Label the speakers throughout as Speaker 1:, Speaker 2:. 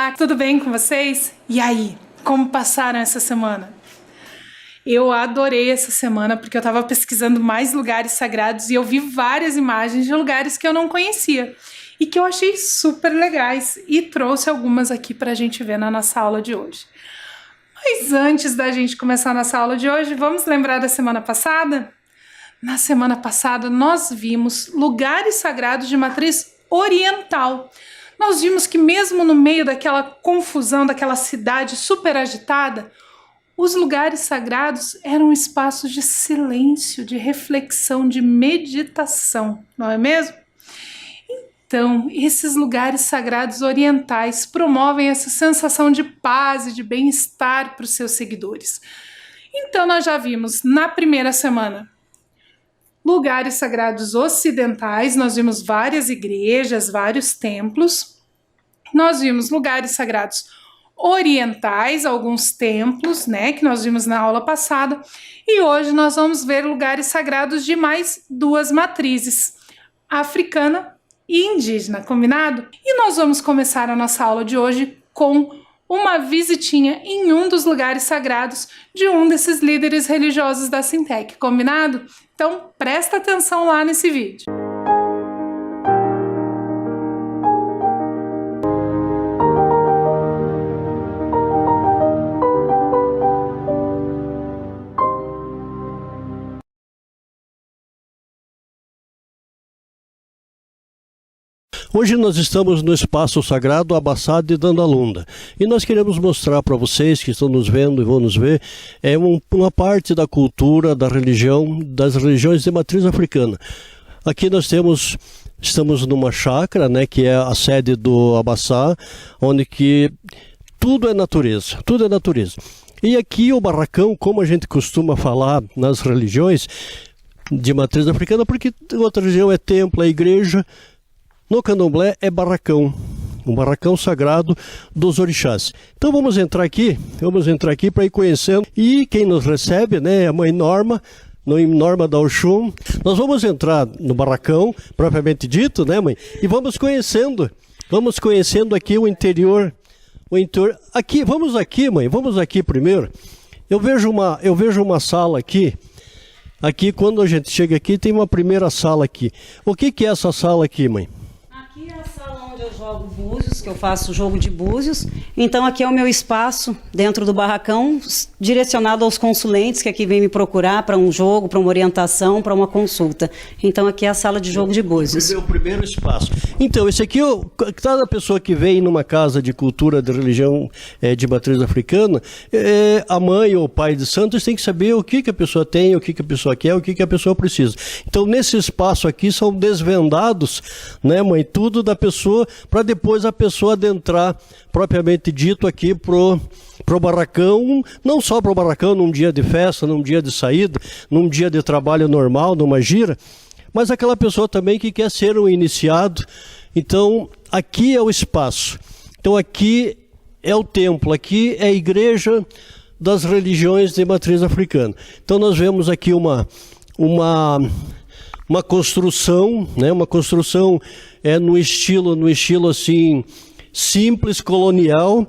Speaker 1: Olá, tudo bem com vocês? E aí, como passaram essa semana? Eu adorei essa semana porque eu estava pesquisando mais lugares sagrados e eu vi várias imagens de lugares que eu não conhecia e que eu achei super legais e trouxe algumas aqui para a gente ver na nossa aula de hoje. Mas antes da gente começar a nossa aula de hoje, vamos lembrar da semana passada? Na semana passada nós vimos lugares sagrados de matriz oriental. Nós vimos que mesmo no meio daquela confusão, daquela cidade super agitada, os lugares sagrados eram espaços de silêncio, de reflexão, de meditação, não é mesmo? Então, esses lugares sagrados orientais promovem essa sensação de paz e de bem-estar para os seus seguidores. Então, nós já vimos na primeira semana lugares sagrados ocidentais, nós vimos várias igrejas, vários templos. Nós vimos lugares sagrados orientais, alguns templos, né, que nós vimos na aula passada. E hoje nós vamos ver lugares sagrados de mais duas matrizes, africana e indígena, combinado? E nós vamos começar a nossa aula de hoje com uma visitinha em um dos lugares sagrados de um desses líderes religiosos da Sintec, combinado? Então presta atenção lá nesse vídeo.
Speaker 2: Hoje nós estamos no espaço sagrado Abassá de Dandalunda e nós queremos mostrar para vocês que estão nos vendo e vão nos ver uma parte da cultura, da religião, das religiões de matriz africana. Aqui nós estamos numa chácara, né, que é a sede do Abassá, onde que tudo é natureza, tudo é natureza. E aqui o barracão, como a gente costuma falar nas religiões de matriz africana, porque outra religião é templo, é igreja. No candomblé é barracão, um barracão sagrado dos orixás. Então vamos entrar aqui para ir conhecendo. E quem nos recebe, né, é a mãe Norma, Norma da Oxum. Nós vamos entrar no barracão, propriamente dito, né, mãe? E vamos conhecendo aqui o interior. Aqui, vamos aqui, mãe, vamos aqui primeiro. Eu vejo uma sala aqui. Aqui, quando a gente chega aqui, tem uma primeira sala aqui. O que é essa sala aqui, mãe?
Speaker 3: Aqui é a sala onde eu jogo búzios, que eu faço jogo de búzios. Então aqui é o meu espaço dentro do barracão, direcionado aos consulentes que aqui vêm me procurar para um jogo, para uma orientação, para uma consulta. Então aqui é a sala de jogo de búzios.
Speaker 2: É o primeiro espaço. Então esse aqui, cada pessoa que vem numa casa de cultura, de religião de matriz africana, a mãe ou o pai de santos tem que saber o que a pessoa tem, o que a pessoa quer, o que a pessoa precisa. Então nesse espaço aqui são desvendados, né, mãe, tudo da pessoa, para depois a pessoa adentrar, propriamente dito, aqui pro barracão, não só pro barracão num dia de festa, num dia de saída, num dia de trabalho normal, numa gira, mas aquela pessoa também que quer ser um iniciado. Então aqui é o espaço, então aqui é o templo, aqui é a igreja das religiões de matriz africana. Então nós vemos aqui uma construção, né? Uma construção no estilo assim simples, colonial,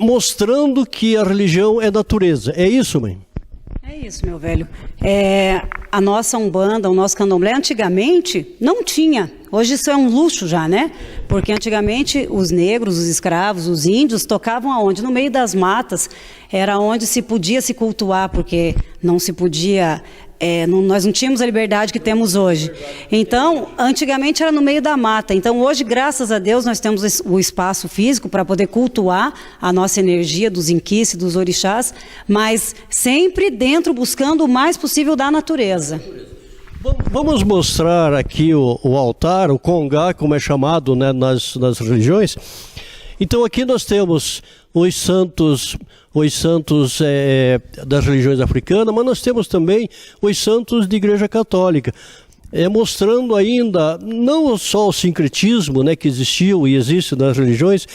Speaker 2: mostrando que a religião é natureza. É isso, mãe?
Speaker 3: É isso, meu velho. A nossa Umbanda, o nosso candomblé, antigamente não tinha. Hoje isso é um luxo já, né? Porque antigamente os negros, os escravos, os índios tocavam aonde? No meio das matas. Era onde se podia se cultuar, porque não se podia... nós não tínhamos a liberdade que temos hoje. Então, antigamente era no meio da mata. Então, hoje, graças a Deus, nós temos o espaço físico para poder cultuar a nossa energia dos inquices, dos orixás, mas sempre dentro, buscando o mais possível da natureza.
Speaker 2: Vamos mostrar aqui o altar, o congá, como é chamado, né, nas religiões. Então, aqui nós temos os santos das religiões africanas, mas nós temos também os santos de igreja católica, mostrando ainda não só o sincretismo, né, que existiu e existe nas religiões,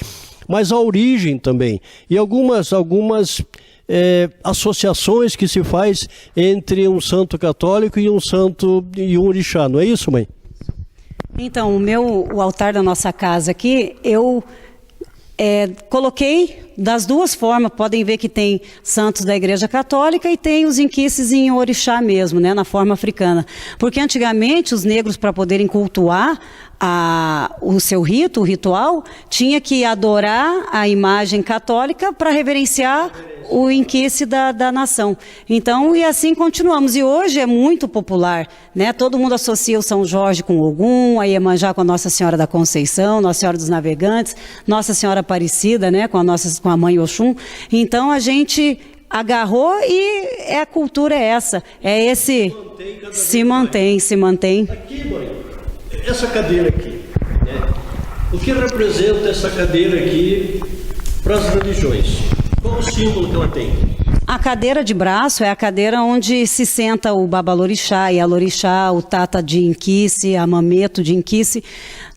Speaker 2: mas a origem também, e algumas associações que se faz entre um santo católico e um santo e um orixá, não é isso, mãe?
Speaker 3: Então, o altar da nossa casa aqui, coloquei das duas formas. Podem ver que tem santos da Igreja Católica e tem os inquices em orixá mesmo, né, na forma africana. Porque antigamente os negros, para poderem cultuar o seu rito, o ritual, tinha que adorar a imagem católica para reverenciar o inquice da nação. Então, e assim continuamos. E hoje é muito popular, né? Todo mundo associa o São Jorge com Ogum, a Iemanjá com a Nossa Senhora da Conceição, Nossa Senhora dos Navegantes, Nossa Senhora Aparecida, né? Com a Mãe Oxum. Então, a gente agarrou e a cultura é essa. É esse... Se mantém.
Speaker 2: Aqui, mãe, essa cadeira aqui, né? O que representa essa cadeira aqui para as religiões? Qual o símbolo que ela tem?
Speaker 3: A cadeira de braço é a cadeira onde se senta o babalorixá, Ialorixá, o tata de inquice, a mameto de inquice.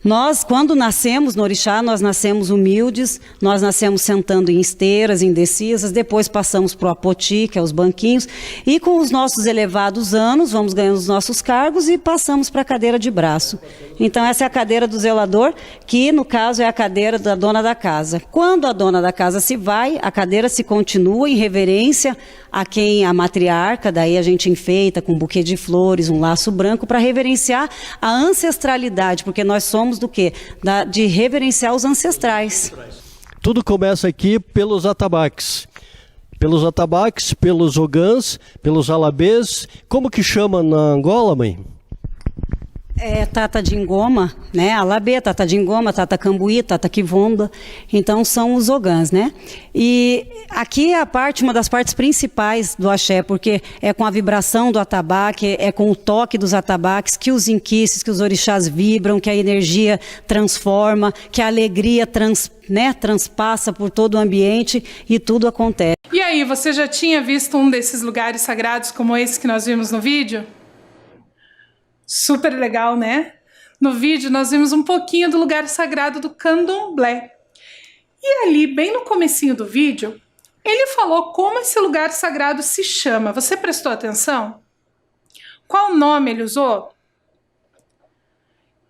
Speaker 3: Nós, quando nascemos no orixá, nós nascemos humildes, nós nascemos sentando em esteiras indecisas, depois passamos para o apoti, que é os banquinhos, e com os nossos elevados anos, vamos ganhando os nossos cargos e passamos para a cadeira de braço. Então essa é a cadeira do zelador, que no caso é a cadeira da dona da casa. Quando a dona da casa se vai, a cadeira se continua em reverência a quem a matriarca, daí a gente enfeita com um buquê de flores, um laço branco, para reverenciar a ancestralidade, porque nós somos do quê? De reverenciar os ancestrais.
Speaker 2: Tudo começa aqui pelos atabaques. Pelos atabaques, pelos ogãs, pelos alabês. Como que chama na Angola, mãe?
Speaker 3: É Tata de Ngoma, né? Alabê, Tata de Ngoma, Tata Cambuí, Tata Kivonda. Então são os ogãs, né? E aqui é uma das partes principais do axé, porque é com a vibração do atabaque, é com o toque dos atabaques que os inquices, que os orixás vibram, que a energia transforma, que a alegria transpassa por todo o ambiente e tudo acontece.
Speaker 1: E aí, você já tinha visto um desses lugares sagrados como esse que nós vimos no vídeo? Super legal, né? No vídeo nós vimos um pouquinho do lugar sagrado do Candomblé. E ali, bem no comecinho do vídeo, ele falou como esse lugar sagrado se chama. Você prestou atenção? Qual nome ele usou?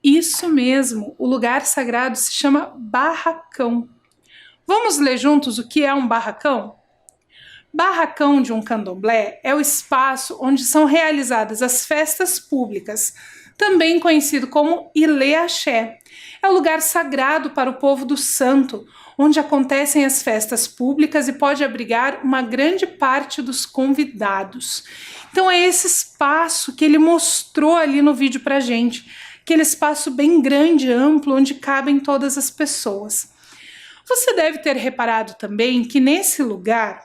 Speaker 1: Isso mesmo, o lugar sagrado se chama barracão. Vamos ler juntos o que é um barracão? Barracão de um candomblé é o espaço onde são realizadas as festas públicas, também conhecido como Ilê Axé. É o lugar sagrado para o povo do santo, onde acontecem as festas públicas e pode abrigar uma grande parte dos convidados. Então é esse espaço que ele mostrou ali no vídeo pra gente, aquele espaço bem grande, amplo, onde cabem todas as pessoas. Você deve ter reparado também que nesse lugar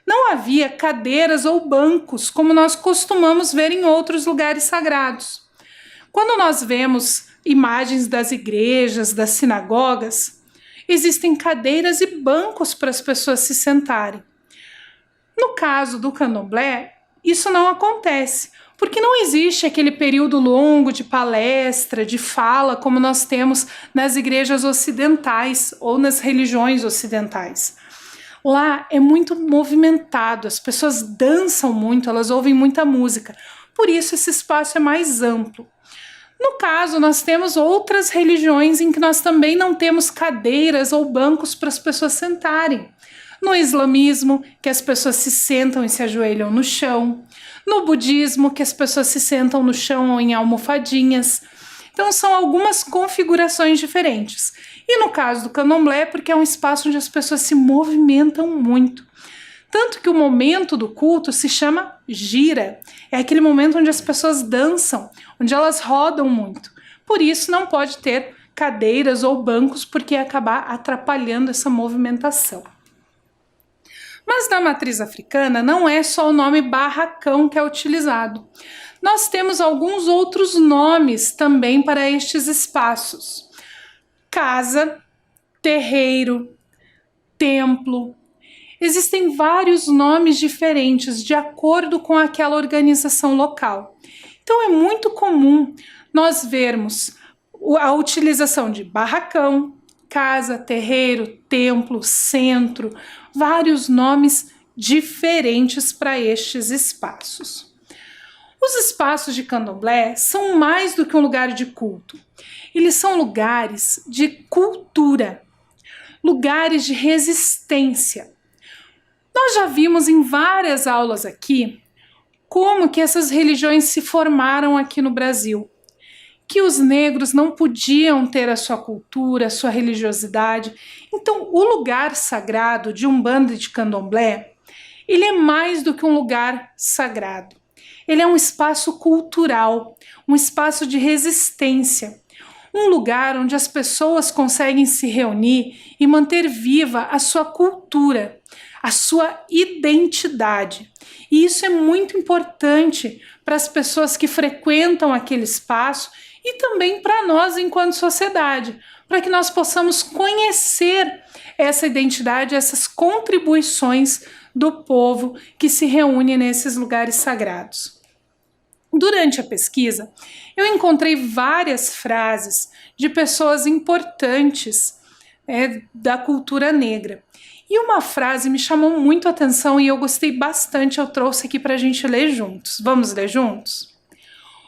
Speaker 1: não havia cadeiras ou bancos, como nós costumamos ver em outros lugares sagrados. Quando nós vemos imagens das igrejas, das sinagogas, existem cadeiras e bancos para as pessoas se sentarem. No caso do candomblé, isso não acontece, porque não existe aquele período longo de palestra, de fala, como nós temos nas igrejas ocidentais ou nas religiões ocidentais. Lá é muito movimentado, as pessoas dançam muito, elas ouvem muita música, por isso esse espaço é mais amplo. No caso, nós temos outras religiões em que nós também não temos cadeiras ou bancos para as pessoas sentarem. No islamismo, que as pessoas se sentam e se ajoelham no chão. No budismo, que as pessoas se sentam no chão ou em almofadinhas. Então são algumas configurações diferentes. E no caso do candomblé, porque é um espaço onde as pessoas se movimentam muito. Tanto que o momento do culto se chama gira. É aquele momento onde as pessoas dançam, onde elas rodam muito. Por isso não pode ter cadeiras ou bancos, porque ia acabar atrapalhando essa movimentação. Mas na matriz africana não é só o nome barracão que é utilizado. Nós temos alguns outros nomes também para estes espaços. Casa, terreiro, templo. Existem vários nomes diferentes de acordo com aquela organização local. Então é muito comum nós vermos a utilização de barracão, casa, terreiro, templo, centro, vários nomes diferentes para estes espaços. Os espaços de candomblé são mais do que um lugar de culto. Eles são lugares de cultura. lugares de resistência. Nós já vimos em várias aulas aqui como que essas religiões se formaram aqui no Brasil, que os negros não podiam ter a sua cultura, a sua religiosidade. Então, o lugar sagrado de Umbanda e de Candomblé, ele é mais do que um lugar sagrado. Ele é um espaço cultural, um espaço de resistência, um lugar onde as pessoas conseguem se reunir e manter viva a sua cultura, a sua identidade. E isso é muito importante para as pessoas que frequentam aquele espaço e também para nós enquanto sociedade, para que nós possamos conhecer essa identidade, essas contribuições do povo que se reúne nesses lugares sagrados. Durante a pesquisa, eu encontrei várias frases de pessoas importantes da cultura negra. E uma frase me chamou muito a atenção e eu gostei bastante, eu trouxe aqui para a gente ler juntos. Vamos ler juntos?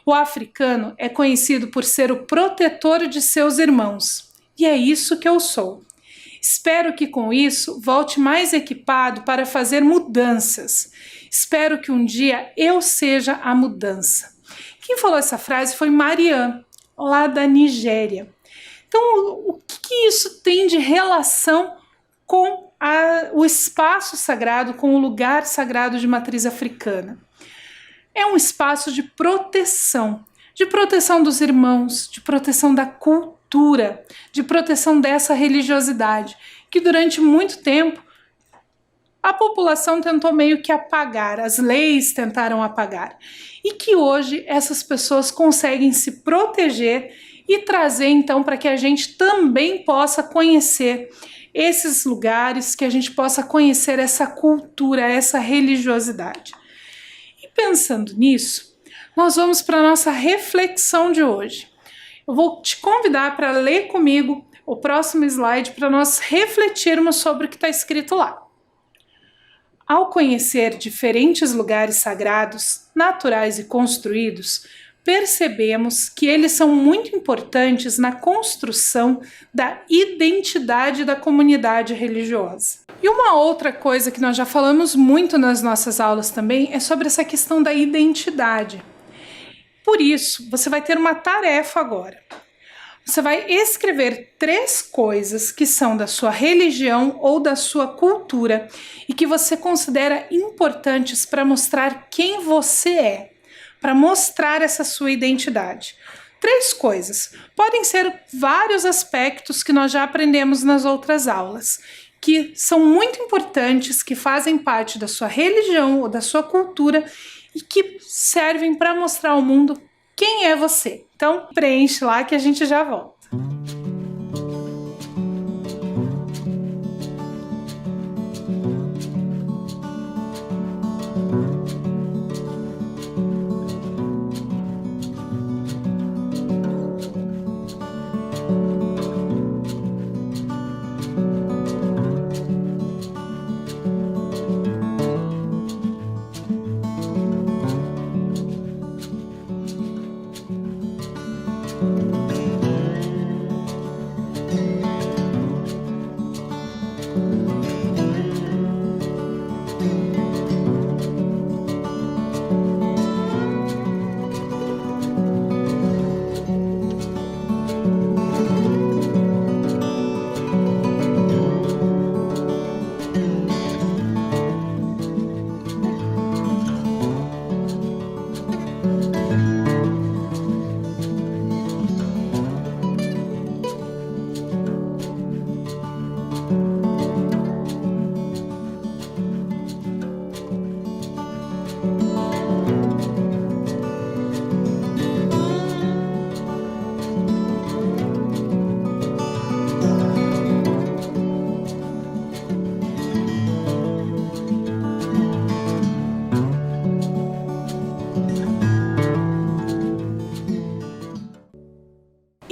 Speaker 1: O africano é conhecido por ser o protetor de seus irmãos, e é isso que eu sou. Espero que com isso volte mais equipado para fazer mudanças. Espero que um dia eu seja a mudança. Quem falou essa frase foi Mariam, lá da Nigéria. Então, o que isso tem de relação com o espaço sagrado, com o lugar sagrado de matriz africana? É um espaço de proteção dos irmãos, de proteção da cultura, de proteção dessa religiosidade, que durante muito tempo a população tentou meio que apagar, as leis tentaram apagar, e que hoje essas pessoas conseguem se proteger e trazer então para que a gente também possa conhecer esses lugares, que a gente possa conhecer essa cultura, essa religiosidade. E pensando nisso, nós vamos para a nossa reflexão de hoje. Eu vou te convidar para ler comigo o próximo slide para nós refletirmos sobre o que está escrito lá. Ao conhecer diferentes lugares sagrados, naturais e construídos, percebemos que eles são muito importantes na construção da identidade da comunidade religiosa. E uma outra coisa que nós já falamos muito nas nossas aulas também é sobre essa questão da identidade. Por isso, você vai ter uma tarefa agora. Você vai escrever 3 coisas que são da sua religião ou da sua cultura e que você considera importantes para mostrar quem você é, para mostrar essa sua identidade. 3 coisas. Podem ser vários aspectos que nós já aprendemos nas outras aulas, que são muito importantes, que fazem parte da sua religião ou da sua cultura e que servem para mostrar ao mundo quem é você. Então, preenche lá que a gente já volta.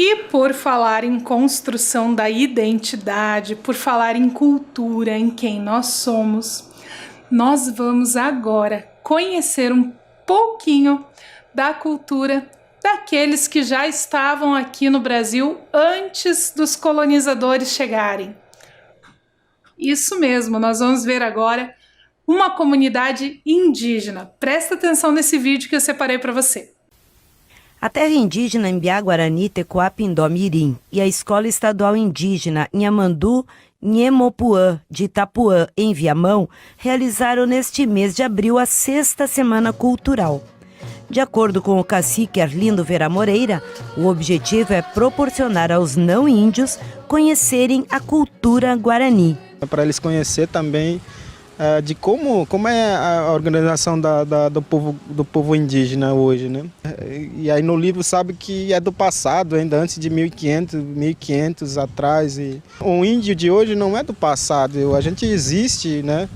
Speaker 1: E por falar em construção da identidade, por falar em cultura, em quem nós somos, nós vamos agora conhecer um pouquinho da cultura daqueles que já estavam aqui no Brasil antes dos colonizadores chegarem. Isso mesmo, nós vamos ver agora uma comunidade indígena. Presta atenção nesse vídeo que eu separei para você.
Speaker 4: A terra indígena Mbiá-Guarani Tecoapindó-Mirim e a Escola Estadual Indígena Nhamandu Nhemopuã de Itapuã, em Viamão, realizaram neste mês de abril a 6ª Semana Cultural. De acordo com o cacique Arlindo Vera Moreira, o objetivo é proporcionar aos não índios conhecerem a cultura guarani.
Speaker 5: Para eles conhecer também de como é a organização do povo indígena hoje, né? E aí no livro sabe que é do passado, ainda antes de 1500 atrás. E o índio de hoje não é do passado, a gente existe, né?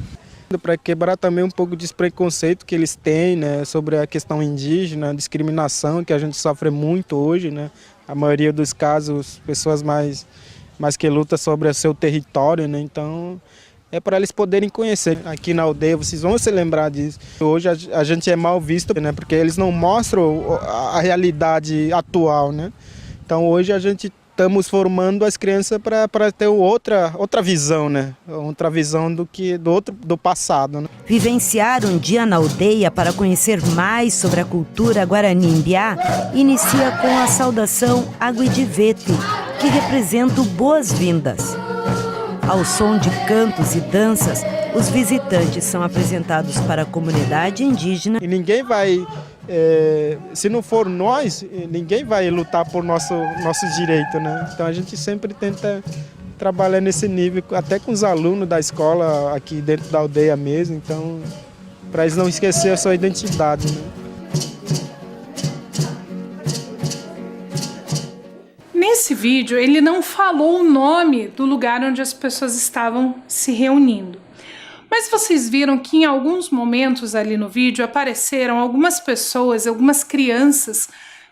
Speaker 5: Para quebrar também um pouco desse preconceito que eles têm, né, sobre a questão indígena, a discriminação que a gente sofre muito hoje, né? A maioria dos casos, pessoas mais que lutam sobre o seu território, né? Então é para eles poderem conhecer. Aqui na aldeia, vocês vão se lembrar disso. Hoje a gente é mal visto, né? Porque eles não mostram a realidade atual, né? Então hoje a gente estamos formando as crianças para ter outra visão, né? Outra visão do passado, né?
Speaker 4: Vivenciar um dia na aldeia para conhecer mais sobre a cultura Guarani-Mbiá inicia com a saudação Aguidivete, que representa o boas-vindas. Ao som de cantos e danças, os visitantes são apresentados para a comunidade indígena.
Speaker 5: E ninguém vai, se não for nós, ninguém vai lutar por nosso direito, né? Então a gente sempre tenta trabalhar nesse nível, até com os alunos da escola aqui dentro da aldeia mesmo, então para eles não esquecerem a sua identidade, né?
Speaker 1: Nesse vídeo, ele não falou o nome do lugar onde as pessoas estavam se reunindo. Mas vocês viram que em alguns momentos ali no vídeo apareceram algumas pessoas, algumas crianças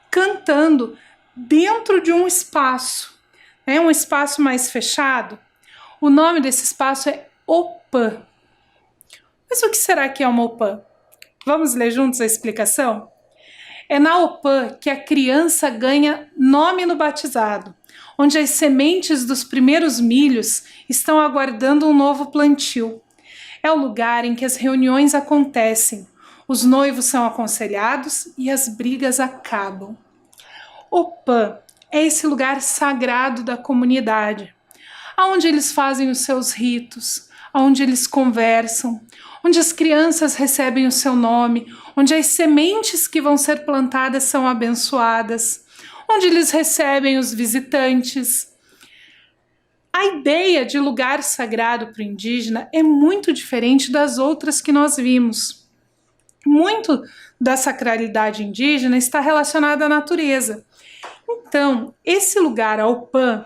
Speaker 1: cantando dentro de um espaço, né? Um espaço mais fechado. O nome desse espaço é Opã. Mas o que será que é uma Opã? Vamos ler juntos a explicação? É na Opã que a criança ganha nome no batizado, onde as sementes dos primeiros milhos estão aguardando um novo plantio. É o lugar em que as reuniões acontecem, os noivos são aconselhados e as brigas acabam. Opã é esse lugar sagrado da comunidade, onde eles fazem os seus ritos, onde eles conversam, onde as crianças recebem o seu nome, onde as sementes que vão ser plantadas são abençoadas, onde eles recebem os visitantes. A ideia de lugar sagrado para o indígena é muito diferente das outras que nós vimos. Muito da sacralidade indígena está relacionada à natureza. Então, esse lugar, a Opã,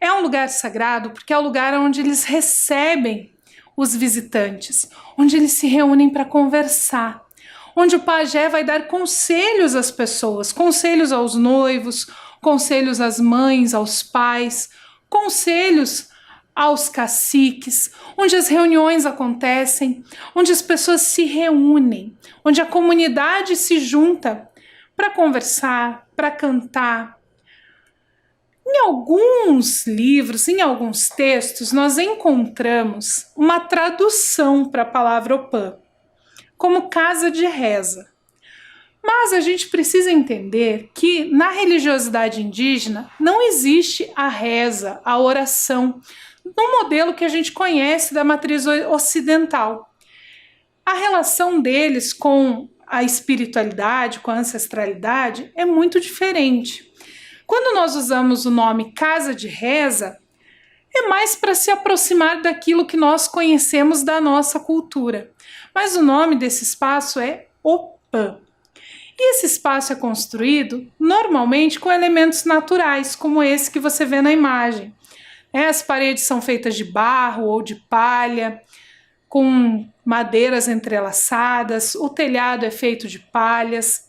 Speaker 1: é um lugar sagrado porque é o lugar onde eles recebem os visitantes, onde eles se reúnem para conversar, onde o pajé vai dar conselhos às pessoas, conselhos aos noivos, conselhos às mães, aos pais, conselhos aos caciques, onde as reuniões acontecem, onde as pessoas se reúnem, onde a comunidade se junta para conversar, para cantar. Em alguns livros, em alguns textos, nós encontramos uma tradução para a palavra Opã, como casa de reza. Mas a gente precisa entender que na religiosidade indígena não existe a reza, a oração, no modelo que a gente conhece da matriz ocidental. A relação deles com a espiritualidade, com a ancestralidade, é muito diferente. Quando nós usamos o nome casa de reza, é mais para se aproximar daquilo que nós conhecemos da nossa cultura. Mas o nome desse espaço é Opã. E esse espaço é construído normalmente com elementos naturais, como esse que você vê na imagem. As paredes são feitas de barro ou de palha, com madeiras entrelaçadas, o telhado é feito de palhas,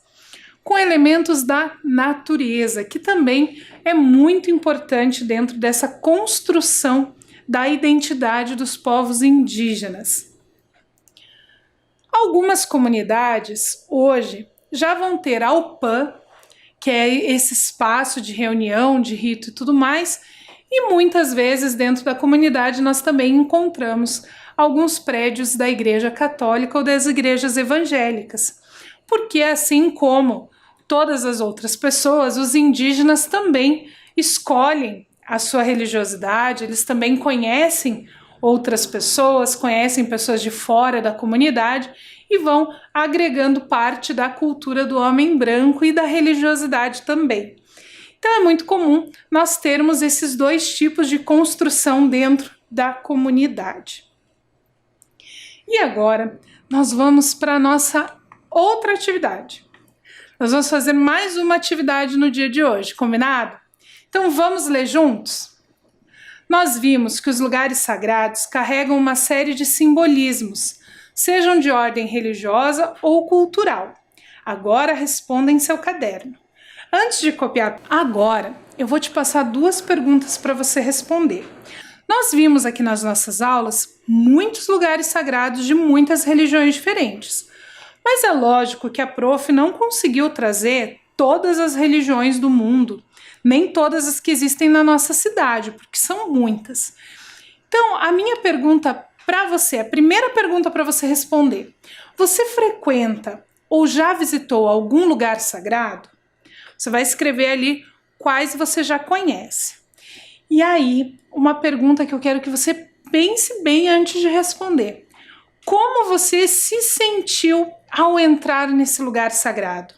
Speaker 1: com elementos da natureza, que também é muito importante dentro dessa construção da identidade dos povos indígenas. Algumas comunidades hoje já vão ter a Opã, que é esse espaço de reunião, de rito e tudo mais, E muitas vezes dentro da comunidade nós também encontramos alguns prédios da Igreja Católica ou das igrejas evangélicas, porque assim como todas as outras pessoas, os indígenas também escolhem a sua religiosidade, eles também conhecem outras pessoas, conhecem pessoas de fora da comunidade e vão agregando parte da cultura do homem branco e da religiosidade também. Então é muito comum nós termos esses dois tipos de construção dentro da comunidade. E agora nós vamos para a nossa outra atividade. Nós vamos fazer mais uma atividade no dia de hoje, combinado? Então vamos ler juntos? Nós vimos que os lugares sagrados carregam uma série de simbolismos, sejam de ordem religiosa ou cultural. Agora responda em seu caderno. Antes de copiar agora, eu vou te passar 2 perguntas para você responder. Nós vimos aqui nas nossas aulas muitos lugares sagrados de muitas religiões diferentes. Mas é lógico que a prof não conseguiu trazer todas as religiões do mundo, nem todas as que existem na nossa cidade, porque são muitas. Então, a minha pergunta para você, a primeira pergunta para você responder: você frequenta ou já visitou algum lugar sagrado? Você vai escrever ali quais você já conhece. E aí, uma pergunta que eu quero que você pense bem antes de responder: como você se sentiu ao entrar nesse lugar sagrado?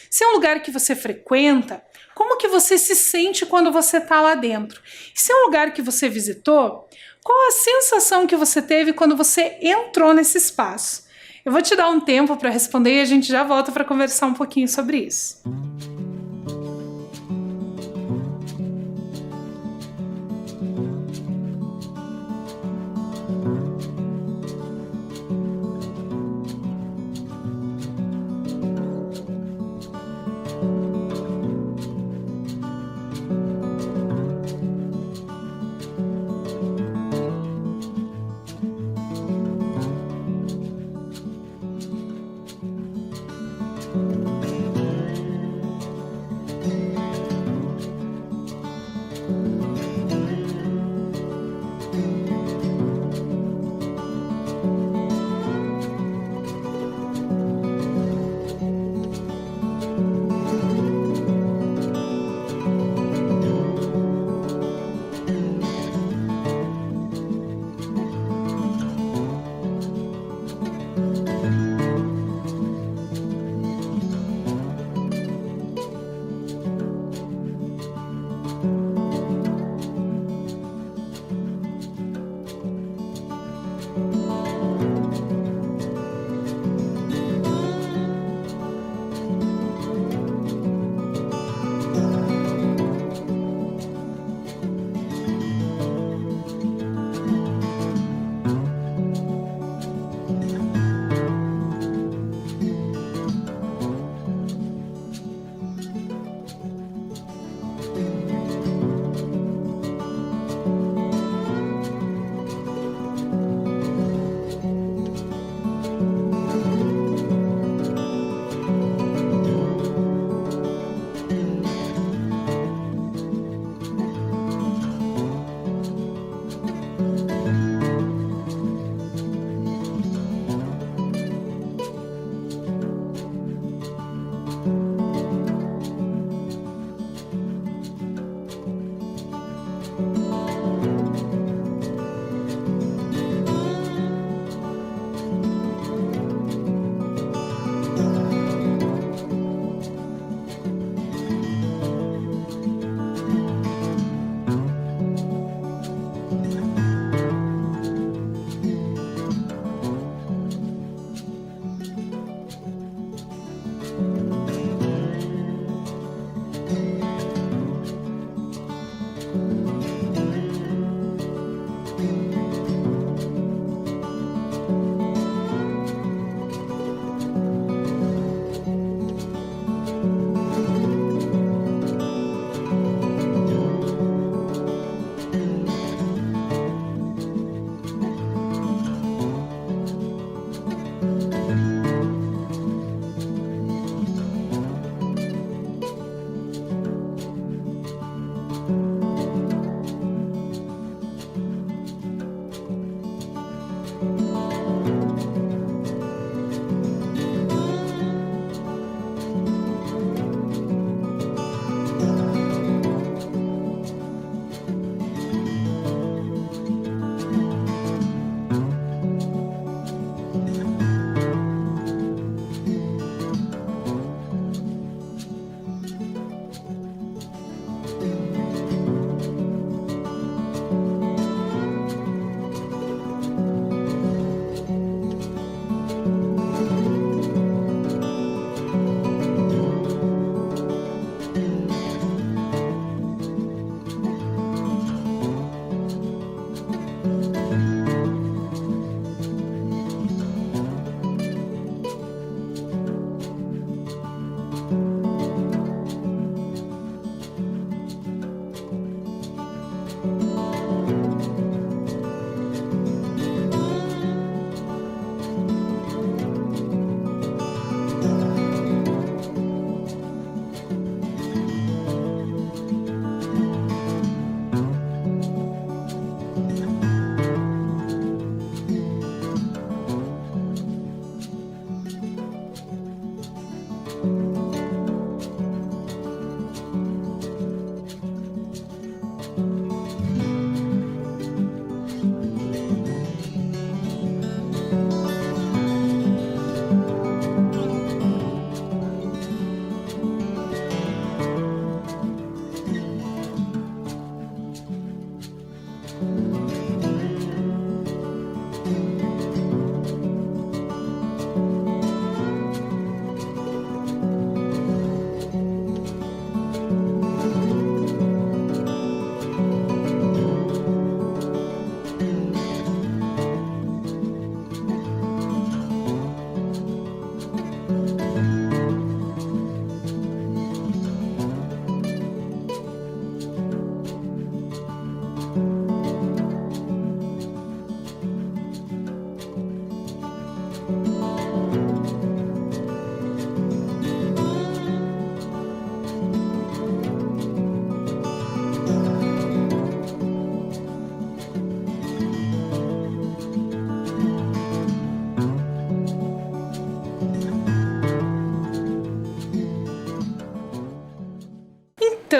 Speaker 1: Se é um lugar que você frequenta, como que você se sente quando você está lá dentro? E se é um lugar que você visitou, qual a sensação que você teve quando você entrou nesse espaço? Eu vou te dar um tempo para responder e a gente já volta para conversar um pouquinho sobre isso.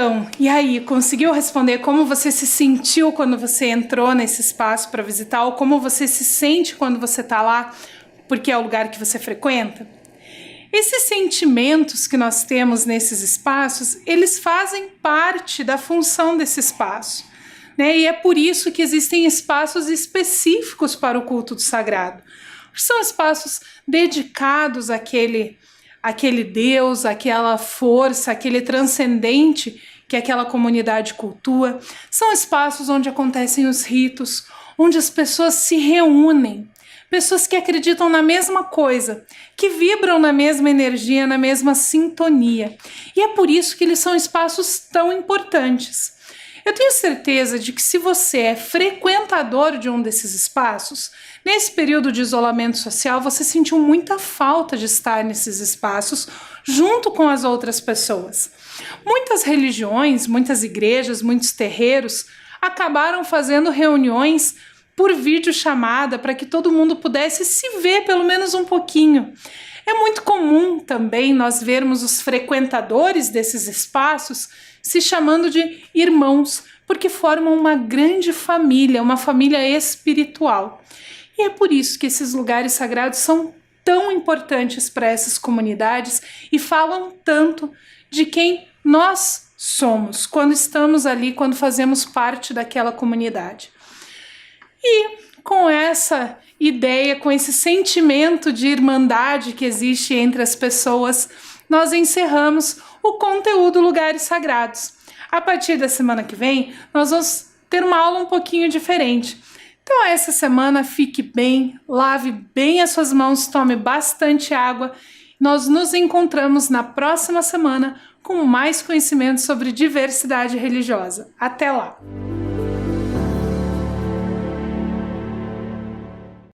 Speaker 1: Então, e aí, conseguiu responder como você se sentiu quando você entrou nesse espaço para visitar, ou como você se sente quando você está lá, porque é o lugar que você frequenta? Esses sentimentos que nós temos nesses espaços, eles fazem parte da função desse espaço, né? E é por isso que existem espaços específicos para o culto do sagrado. São espaços dedicados àquele Deus, àquela força, àquele transcendente que aquela comunidade cultua. São espaços onde acontecem os ritos, onde as pessoas se reúnem, pessoas que acreditam na mesma coisa, que vibram na mesma energia, na mesma sintonia. E é por isso que eles são espaços tão importantes. Eu tenho certeza de que se você é frequentador de um desses espaços, nesse período de isolamento social, você sentiu muita falta de estar nesses espaços junto com as outras pessoas. Muitas religiões, muitas igrejas, muitos terreiros acabaram fazendo reuniões por videochamada para que todo mundo pudesse se ver pelo menos um pouquinho. É muito comum também nós vermos os frequentadores desses espaços se chamando de irmãos, porque formam uma grande família, uma família espiritual. E é por isso que esses lugares sagrados são tão importantes para essas comunidades e falam tanto de quem nós somos quando estamos ali, quando fazemos parte daquela comunidade. E com essa ideia, com esse sentimento de irmandade que existe entre as pessoas, nós encerramos o conteúdo Lugares Sagrados. A partir da semana que vem, nós vamos ter uma aula um pouquinho diferente. Então, essa semana, fique bem, lave bem as suas mãos, tome bastante água. Nós nos encontramos na próxima semana com mais conhecimento sobre diversidade religiosa. Até lá!